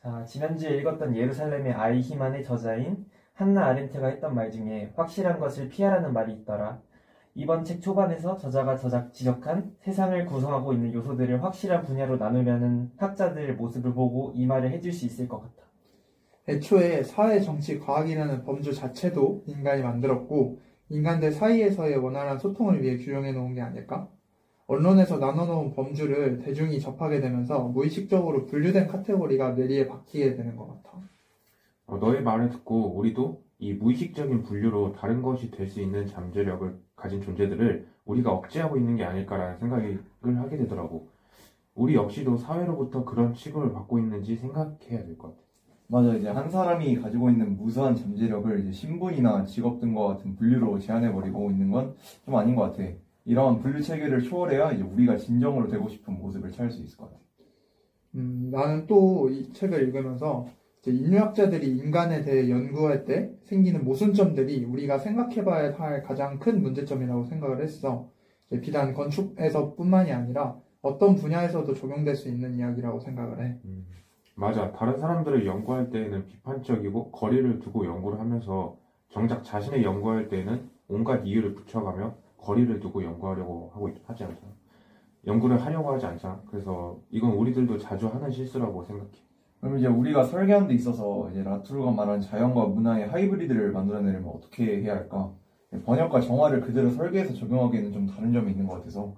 자, 지난주에 읽었던 예루살렘의 아이히만의 저자인 한나 아렌트가 했던 말 중에 확실한 것을 피하라는 말이 있더라. 이번 책 초반에서 저자가 지적한 세상을 구성하고 있는 요소들을 확실한 분야로 나누려는 학자들의 모습을 보고 이 말을 해줄 수 있을 것 같아. 애초에 사회, 정치, 과학이라는 범주 자체도 인간이 만들었고 인간들 사이에서의 원활한 소통을 위해 규정해 놓은 게 아닐까? 언론에서 나눠놓은 범주를 대중이 접하게 되면서 무의식적으로 분류된 카테고리가 뇌리에 박히게 되는 것 같아. 너의 말을 듣고 우리도 이 무의식적인 분류로 다른 것이 될 수 있는 잠재력을 가진 존재들을 우리가 억제하고 있는 게 아닐까라는 생각을 하게 되더라고. 우리 역시도 사회로부터 그런 취급을 받고 있는지 생각해야 될 것 같아. 맞아, 이제 한 사람이 가지고 있는 무수한 잠재력을 이제 신분이나 직업 등과 같은 분류로 제한해버리고 있는 건 좀 아닌 것 같아. 이러한 분류 체계를 초월해야 이제 우리가 진정으로 되고 싶은 모습을 찾을 수 있을 것 같아. 나는 또 이 책을 읽으면서 이제 인류학자들이 인간에 대해 연구할 때 생기는 모순점들이 우리가 생각해봐야 할 가장 큰 문제점이라고 생각을 했어. 이제 비단 건축에서뿐만이 아니라 어떤 분야에서도 적용될 수 있는 이야기라고 생각을 해. 맞아. 다른 사람들을 연구할 때에는 비판적이고 거리를 두고 연구를 하면서 정작 자신의 연구할 때에는 온갖 이유를 붙여가며 거리를 두고 연구하려고 하지 않잖아. 연구를 하려고 하지 않잖아. 그래서 이건 우리들도 자주 하는 실수라고 생각해. 그럼 이제 우리가 설계하는 데 있어서 이제 라투르가 말한 자연과 문화의 하이브리드를 만들어내려면 어떻게 해야 할까? 번역과 정화를 그대로 설계해서 적용하기에는 좀 다른 점이 있는 것 같아서.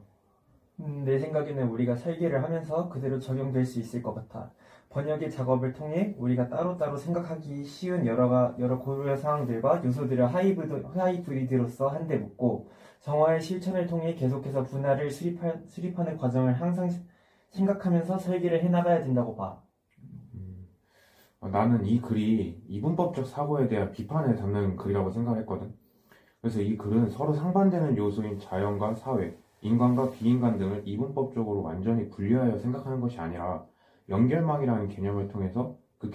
내 생각에는 우리가 설계를 하면서 그대로 적용될 수 있을 것 같아. 번역의 작업을 통해 우리가 따로따로 생각하기 쉬운 여러 고려 사항들과 요소들을 하이브리드로서 한데 묶고 정화의 실천을 통해 계속해서 분할을 수립하는 과정을 항상 생각하면서 설계를 해나가야 된다고 봐. 나는 이 글이 이분법적 사고에 대한 비판을 담는 글이라고 생각했거든. 그래서 이 글은 서로 상반되는 요소인 자연과 사회, 인간과 비인간 등을 이분법적으로 완전히 분리하여 생각하는 것이 아니라 연결망이라는 개념을 통해서 그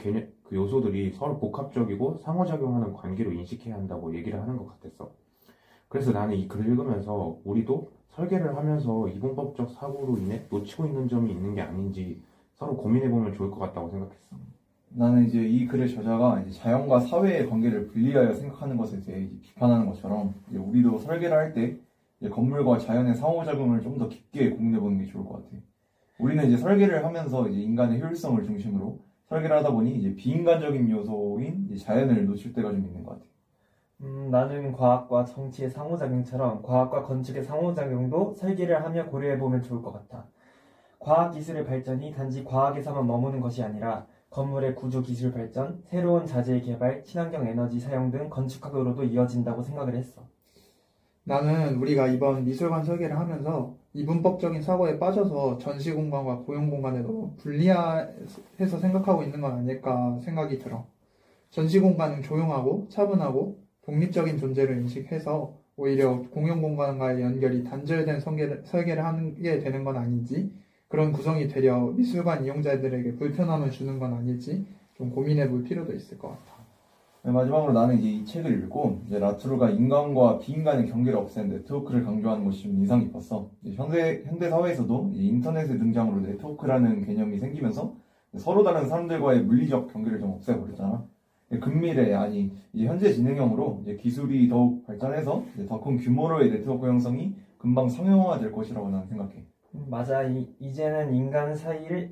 요소들이 서로 복합적이고 상호작용하는 관계로 인식해야 한다고 얘기를 하는 것 같았어. 그래서 나는 이 글을 읽으면서 우리도 설계를 하면서 이분법적 사고로 인해 놓치고 있는 점이 있는 게 아닌지 서로 고민해보면 좋을 것 같다고 생각했어. 나는 이제 이 글의 저자가 이제 자연과 사회의 관계를 분리하여 생각하는 것에 대해 비판하는 것처럼 이제 우리도 설계를 할 때 건물과 자연의 상호작용을 좀 더 깊게 고민해보는 게 좋을 것 같아. 우리는 이제 설계를 하면서 이제 인간의 효율성을 중심으로 설계를 하다 보니 이제 비인간적인 요소인 이제 자연을 놓칠 때가 좀 있는 것 같아. 나는 과학과 정치의 상호작용처럼 과학과 건축의 상호작용도 설계를 하며 고려해보면 좋을 것 같아. 과학기술의 발전이 단지 과학에서만 머무는 것이 아니라 건물의 구조 기술 발전, 새로운 자재의 개발, 친환경 에너지 사용 등 건축학으로도 이어진다고 생각을 했어. 나는 우리가 이번 미술관 설계를 하면서 이분법적인 사고에 빠져서 전시 공간과 고용 공간을 너무 분리해서 생각하고 있는 건 아닐까 생각이 들어. 전시 공간은 조용하고 차분하고 독립적인 존재를 인식해서 오히려 공용 공간과의 연결이 단절된 설계를 하게 되는 건 아닌지, 그런 구성이 되려 미술관 이용자들에게 불편함을 주는 건 아닐지 좀 고민해 볼 필요도 있을 것 같아. 마지막으로 나는 이제 이 책을 읽고 이제 라투르가 인간과 비인간의 경계를 없애는 네트워크를 강조하는 것이 좀 인상 깊었어. 현대 사회에서도 이제 인터넷의 등장으로 네트워크라는 개념이 생기면서 서로 다른 사람들과의 물리적 경계를 좀 없애버렸잖아. 근미래 아니 이제 현재 진행형으로 이제 기술이 더욱 발전해서 더 큰 규모로의 네트워크 형성이 금방 상용화될 것이라고 나는 생각해. 맞아. 이제는 인간 사이의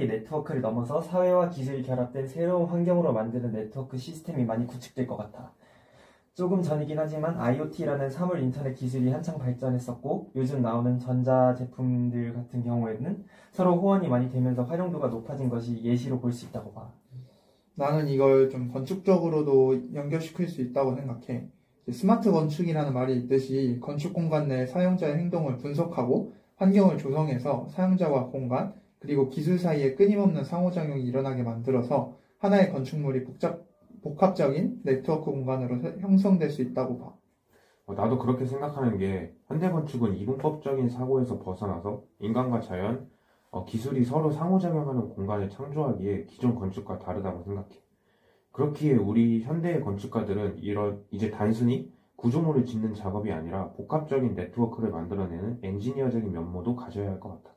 네트워크를 넘어서 사회와 기술이 결합된 새로운 환경으로 만드는 네트워크 시스템이 많이 구축될 것 같아. 조금 전이긴 하지만 IoT라는 사물 인터넷 기술이 한창 발전했었고 요즘 나오는 전자제품들 같은 경우에는 서로 호환이 많이 되면서 활용도가 높아진 것이 예시로 볼 수 있다고 봐. 나는 이걸 좀 건축적으로도 연결시킬 수 있다고 생각해. 스마트 건축이라는 말이 있듯이 건축 공간 내 사용자의 행동을 분석하고 환경을 조성해서 사용자와 공간, 그리고 기술 사이에 끊임없는 상호작용이 일어나게 만들어서 하나의 건축물이 복합적인 네트워크 공간으로 형성될 수 있다고 봐. 나도 그렇게 생각하는 게 현대 건축은 이분법적인 사고에서 벗어나서 인간과 자연, 기술이 서로 상호작용하는 공간을 창조하기에 기존 건축과 다르다고 생각해. 그렇기에 우리 현대의 건축가들은 이제 단순히 구조물을 짓는 작업이 아니라 복합적인 네트워크를 만들어내는 엔지니어적인 면모도 가져야 할 것 같아.